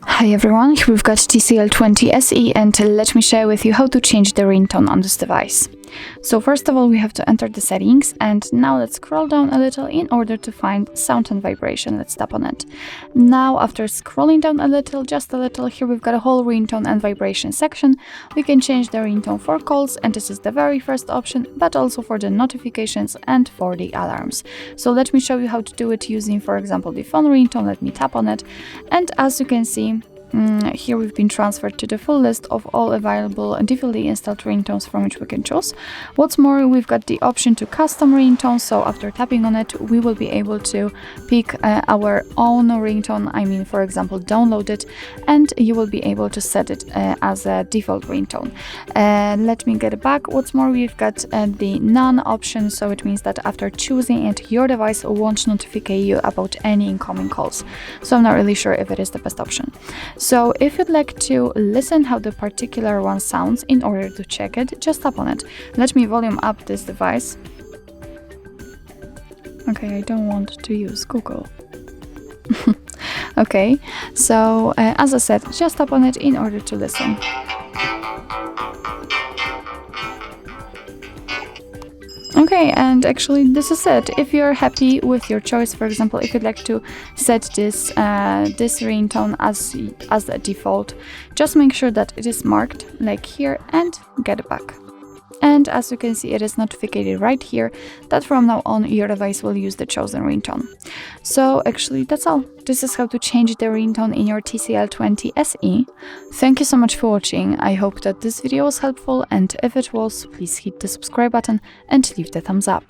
Hi everyone, here we've got TCL 20 SE and let me share with you how to change the ringtone on this device. So first of all, we have to enter the settings, and now let's scroll down a little in order to find sound and vibration. Let's tap on it. Now after scrolling down a little, just a little, here we've got a whole ringtone and vibration section. We can change the ringtone for calls, and this is the very first option, but also for the notifications and for the alarms. So let me show you how to do it using, for example, the phone ringtone. Let me tap on it, and as you can see, here we've been transferred to the full list of all available defaultly installed ringtones from which we can choose. What's more, we've got the option to custom ringtone, so after tapping on it, we will be able to pick our own ringtone, for example, download it, and you will be able to set it as a default ringtone. Let me get it back. What's more, we've got the none option, so it means that after choosing it, your device won't notify you about any incoming calls. So I'm not really sure if it is the best option. So if you'd like to listen how the particular one sounds in order to check it, just tap on it. Let me volume up this device. Okay, I don't want to use Google. Okay, so as I said, just tap on it in order to listen. Okay, and actually this is it. If you're happy with your choice, for example, if you'd like to set this ringtone as a default, just make sure that it is marked like here and get it back. And as you can see, it is notified right here that from now on your device will use the chosen ringtone. So actually that's all. This is how to change the ringtone in your TCL 20 SE. Thank you so much for watching. I hope that this video was helpful, and if it was, please hit the subscribe button and leave the thumbs up.